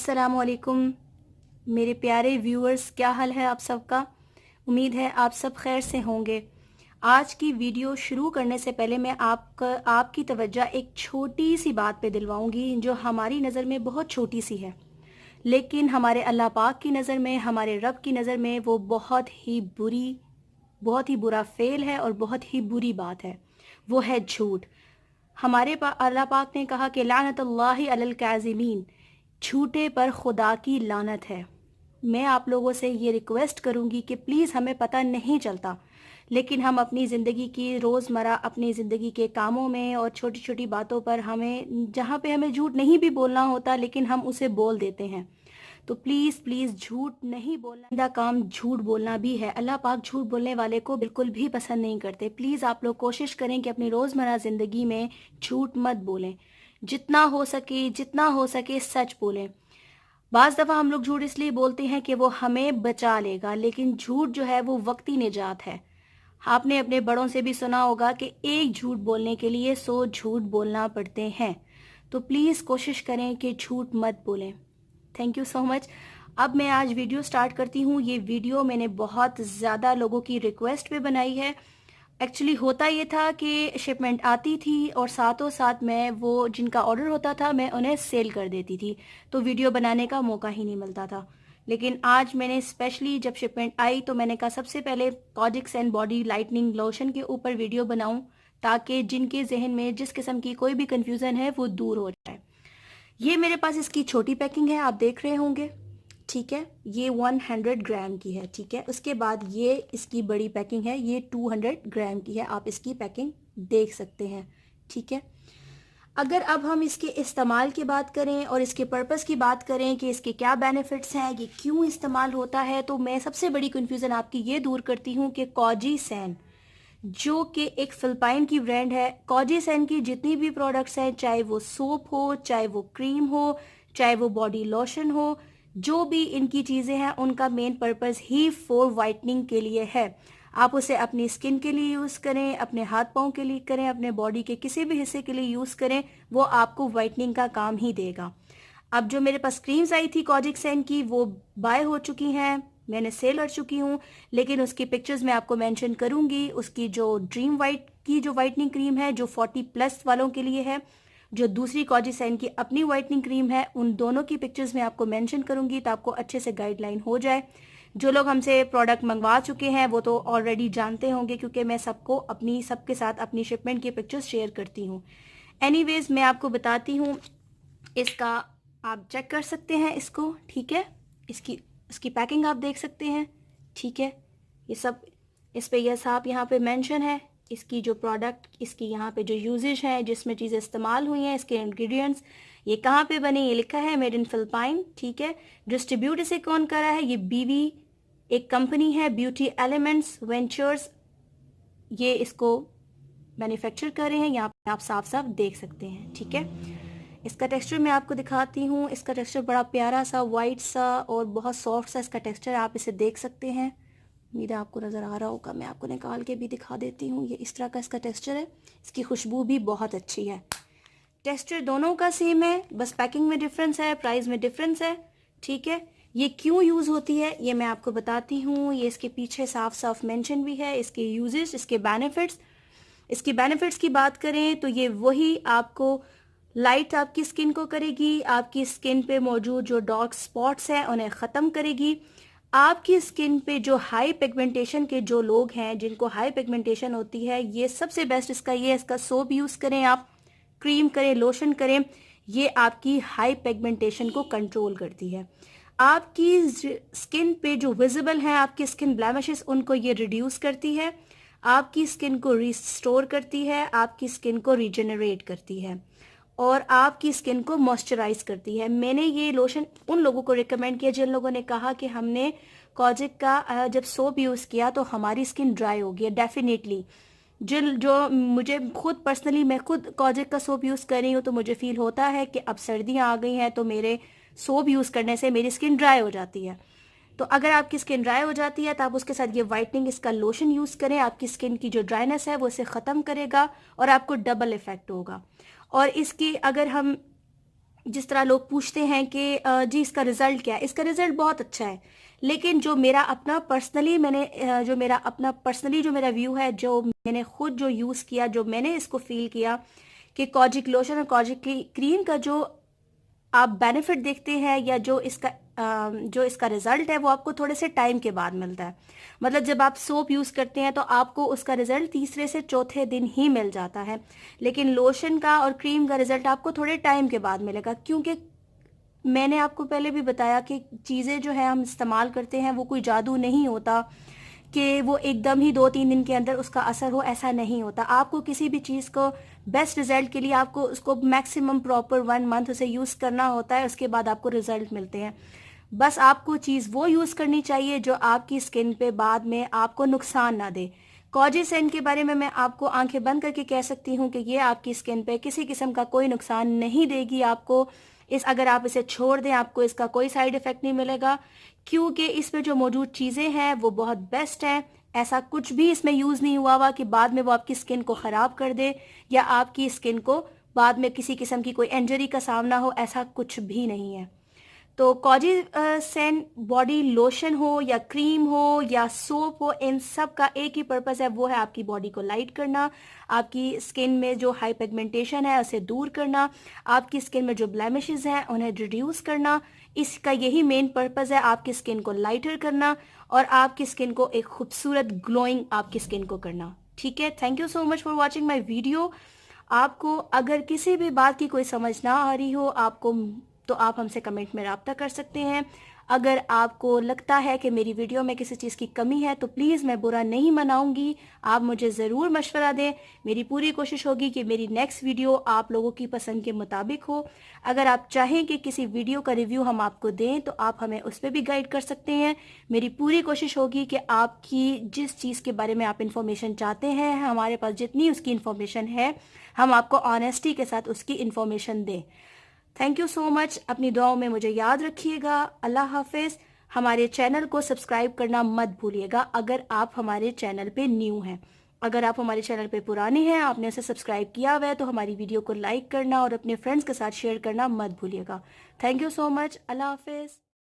अस्सलामुअलैकुम मेरे प्यारे व्यूअर्स, क्या हाल है आप सबका। उम्मीद है आप सब खैर से होंगे। आज की वीडियो शुरू करने से पहले मैं आपकी तवज्जो एक छोटी सी बात पे दिलवाऊंगी जो हमारी नज़र में बहुत छोटी सी है, लेकिन हमारे अल्लाह पाक की नज़र में, हमारे रब की नज़र में वो बहुत ही बुरा फेल है और बहुत ही बुरी बात है। वो है झूठ। अल्लाह पाक ने कहा कि लानतुल्लाहि अलल काज़िमीन, झूठे पर खुदा की लानत है। मैं आप लोगों से ये रिक्वेस्ट करूंगी कि प्लीज़, हमें पता नहीं चलता, लेकिन हम अपनी ज़िंदगी की रोज़मर्रा अपनी ज़िंदगी के कामों में और छोटी छोटी बातों पर जहाँ पे हमें झूठ नहीं भी बोलना होता लेकिन हम उसे बोल देते हैं। तो प्लीज़ प्लीज़ झूठ नहीं बोलना, गंदा काम झूठ बोलना भी है। अल्लाह पाक झूठ बोलने वाले को बिल्कुल भी पसंद नहीं करते। प्लीज़ आप लोग कोशिश करें कि अपनी रोज़मर्रा ज़िंदगी में झूठ मत बोलें। जितना हो सके सच बोलें। बाज़ दफ़ा हम लोग झूठ इसलिए बोलते हैं कि वो हमें बचा लेगा, लेकिन झूठ जो है वो वक्ती निजात है। आपने अपने बड़ों से भी सुना होगा कि एक झूठ बोलने के लिए 100 झूठ बोलना पड़ते हैं। तो प्लीज़ कोशिश करें कि झूठ मत बोलें। Thank you so much. अब मैं आज वीडियो स्टार्ट करती हूँ। ये वीडियो मैंने बहुत ज़्यादा लोगों की रिक्वेस्ट पे बनाई है। एक्चुअली होता ये था कि शिपमेंट आती थी और साथों साथ मैं वो जिनका ऑर्डर होता था मैं उन्हें सेल कर देती थी, तो वीडियो बनाने का मौका ही नहीं मिलता था। लेकिन आज मैंने स्पेशली जब शिपमेंट आई तो मैंने कहा सबसे पहले कॉजिक्स एंड बॉडी लाइटनिंग लोशन के ऊपर वीडियो बनाऊं, ताकि जिनके जहन में जिस किस्म की कोई भी कंफ्यूजन है वो दूर हो जाए। ये मेरे पास इसकी छोटी पैकिंग है, आप देख रहे होंगे, ठीक है। ये 100 ग्राम की है, ठीक है। उसके बाद ये इसकी बड़ी पैकिंग है, ये 200 ग्राम की है। आप इसकी पैकिंग देख सकते हैं, ठीक है। अगर अब हम इसके इस्तेमाल की बात करें और इसके पर्पस की बात करें कि इसके क्या बेनिफिट्स हैं, ये क्यों इस्तेमाल होता है, तो मैं सबसे बड़ी कन्फ्यूज़न आपकी ये दूर करती हूँ कि कॉजीसेन, जो कि एक फिलिपाइन की ब्रांड है, कॉजीसेन की जितनी भी प्रोडक्ट्स हैं, चाहे वो सोप हो, चाहे वो क्रीम हो, चाहे वो बॉडी लोशन हो, जो भी इनकी चीज़ें हैं उनका main purpose he for whitening के लिए है। आप उसे अपनी स्किन के लिए यूज़ करें, अपने हाथ पाँव के लिए करें, अपने बॉडी के किसी भी हिस्से के लिए यूज़ करें, वो आपको वाइटनिंग का काम ही देगा। अब जो मेरे पास क्रीम्स आई थी कॉजिक्सेन की, वो बाय हो चुकी हैं, मैंने सेल कर चुकी हूँ, लेकिन उसकी पिक्चर्स मैं आपको मेंशन करूंगी। उसकी जो ड्रीम वाइट की जो वाइटनिंग क्रीम है, जो 40+ वालों के लिए है, जो दूसरी कॉजिसेन की अपनी वाइटनिंग क्रीम है, उन दोनों की पिक्चर्स मैं आपको मेंशन करूंगी, तो आपको अच्छे से गाइडलाइन हो जाए। जो लोग हमसे प्रोडक्ट मंगवा चुके हैं वो तो ऑलरेडी जानते होंगे, क्योंकि मैं सबके साथ अपनी शिपमेंट की पिक्चर्स शेयर करती हूँ। एनीवेज, मैं आपको बताती हूँ इसका, आप चेक कर सकते हैं इसको, ठीक है। इसकी पैकिंग आप देख सकते हैं, ठीक है। ये सब इस पे यस आप यहाँ पे मेंशन है, इसकी जो प्रोडक्ट, इसकी यहाँ पे जो यूजेज है, जिसमें चीज़ें इस्तेमाल हुई हैं, इसके इंग्रेडिएंट्स, ये कहाँ पे बने, ये लिखा है मेड इन फिलिपाइन, ठीक है। डिस्ट्रीब्यूट इसे कौन कर रहा है, ये बीवी एक कंपनी है, ब्यूटी एलिमेंट्स वेंचर्स, ये इसको मैन्युफैक्चर कर रहे हैं। यहाँ पे आप साफ साफ देख सकते हैं, ठीक है। इसका टेक्सचर मैं आपको दिखाती हूँ। इसका टेक्सचर बड़ा प्यारा सा वाइट सा और बहुत सॉफ्ट सा इसका टेक्सचर, आप इसे देख सकते हैं। उम्मीद है आपको नज़र आ रहा होगा, मैं आपको निकाल के भी दिखा देती हूँ। ये इस तरह का इसका टेक्सचर है। इसकी खुशबू भी बहुत अच्छी है। टेक्सचर दोनों का सेम है, बस पैकिंग में डिफरेंस है, प्राइस में डिफरेंस है, ठीक है। ये क्यों यूज़ होती है ये मैं आपको बताती हूँ। ये इसके पीछे साफ साफ मेंशन भी है, इसके यूजेस, इसके बेनिफिट्स। इसकी बेनिफिट्स की बात करें तो ये वही आपको लाइट आपकी स्किन को करेगी, आपकी स्किन पे मौजूद जो डार्क स्पॉट्स हैं उन्हें ख़त्म करेगी। आपकी स्किन पे जो हाई पिगमेंटेशन के जो लोग हैं, जिनको हाई पिगमेंटेशन होती है, ये सबसे बेस्ट इसका सोप यूज़ करें, आप क्रीम करें, लोशन करें, ये आपकी हाई पिगमेंटेशन को कंट्रोल करती है। आपकी स्किन पे जो विजिबल हैं आपकी स्किन ब्लैमिशेस, उनको ये रिड्यूस करती है, आपकी स्किन को रिस्टोर करती है, आपकी स्किन को रिजेनरेट करती है और आपकी स्किन को मॉइस्चराइज करती है। मैंने ये लोशन उन लोगों को रिकमेंड किया जिन लोगों ने कहा कि हमने कॉजिक का जब सोप यूज़ किया तो हमारी स्किन ड्राई हो गई है। डेफिनेटली जो मुझे खुद पर्सनली, मैं खुद कॉजिक का सोप यूज़ कर रही हूँ, तो मुझे फील होता है कि अब सर्दियाँ आ गई हैं तो मेरे सोप यूज़ करने से मेरी स्किन ड्राई हो जाती है। तो अगर आपकी स्किन ड्राई हो जाती है तो आप उसके साथ ये वाइटनिंग इसका लोशन यूज़ करें, आपकी स्किन की जो ड्राइनेस है वो इसे ख़त्म करेगा और आपको डबल इफेक्ट होगा। और इसकी अगर हम जिस तरह लोग पूछते हैं कि जी इसका रिज़ल्ट क्या है, इसका रिज़ल्ट बहुत अच्छा है, लेकिन जो मेरा अपना पर्सनली जो मेरा व्यू है, जो मैंने खुद जो यूज़ किया, जो मैंने इसको फील किया कि कोजिक लोशन और कोजिक क्रीम का जो आप बेनिफिट देखते हैं या जो इसका रिजल्ट है वो आपको थोड़े से टाइम के बाद मिलता है। मतलब जब आप सोप यूज़ करते हैं तो आपको उसका रिजल्ट तीसरे से चौथे दिन ही मिल जाता है, लेकिन लोशन का और क्रीम का रिजल्ट आपको थोड़े टाइम के बाद मिलेगा, क्योंकि मैंने आपको पहले भी बताया कि चीज़ें जो है हम इस्तेमाल करते हैं वो कोई जादू नहीं होता कि वो एकदम ही 2-3 दिन के अंदर उसका असर हो, ऐसा नहीं होता। आपको किसी भी चीज़ को बेस्ट रिजल्ट के लिए आपको उसको मैक्सिमम प्रॉपर 1 मंथ उसे यूज़ करना होता है, उसके बाद आपको रिजल्ट मिलते हैं। बस आपको चीज़ वो यूज़ करनी चाहिए जो आपकी स्किन पे बाद में आपको नुकसान ना दे। कॉजिसेंट के बारे में मैं आपको आंखें बंद करके कह सकती हूँ कि ये आपकी स्किन पे किसी किस्म का कोई नुकसान नहीं देगी आपको। अगर आप इसे छोड़ दें आपको इसका कोई साइड इफ़ेक्ट नहीं मिलेगा, क्योंकि इसमें जो मौजूद चीज़ें हैं वो बहुत बेस्ट हैं। ऐसा कुछ भी इसमें यूज़ नहीं हुआ कि बाद में वो आपकी स्किन को ख़राब कर दे या आपकी स्किन को बाद में किसी किस्म की कोई इंजरी का सामना हो, ऐसा कुछ भी नहीं है। तो कॉजिसेंट बॉडी लोशन हो या क्रीम हो या सोप हो, इन सब का एक ही पर्पस है, वो है आपकी बॉडी को लाइट करना, आपकी स्किन में जो हाई पिगमेंटेशन है उसे दूर करना, आपकी स्किन में जो ब्लेमिशेस हैं उन्हें रिड्यूस करना। इसका यही मेन पर्पस है, आपकी स्किन को लाइटर करना और आपकी स्किन को एक खूबसूरत ग्लोइंग आपकी स्किन को करना। ठीक है, thank you so much for watching my video. आपको अगर किसी भी बात की कोई समझ ना आ रही हो आपको, तो आप हमसे कमेंट में राब्ता कर सकते हैं। अगर आपको लगता है कि मेरी वीडियो में किसी चीज़ की कमी है तो प्लीज़, मैं बुरा नहीं मनाऊंगी, आप मुझे ज़रूर मशवरा दें। मेरी पूरी कोशिश होगी कि मेरी नेक्स्ट वीडियो आप लोगों की पसंद के मुताबिक हो। अगर आप चाहें कि किसी वीडियो का रिव्यू हम आपको दें तो आप हमें उस पर भी गाइड कर सकते हैं। मेरी पूरी कोशिश होगी कि आपकी जिस चीज़ के बारे में आप इन्फॉर्मेशन चाहते हैं, हमारे पास जितनी उसकी इन्फॉर्मेशन है, हम आपको ऑनेस्टी के साथ उसकी इन्फॉर्मेशन दें। Thank you so much. अपनी दुआओं में मुझे याद रखिएगा। अल्लाह हाफिज़। हमारे चैनल को सब्सक्राइब करना मत भूलिएगा अगर आप हमारे चैनल पे न्यू हैं। अगर आप हमारे चैनल पे पुराने हैं, आपने उसे सब्सक्राइब किया हुआ है, तो हमारी वीडियो को लाइक करना और अपने फ्रेंड्स के साथ शेयर करना मत भूलिएगा। Thank you so much. अल्लाह हाफिज़।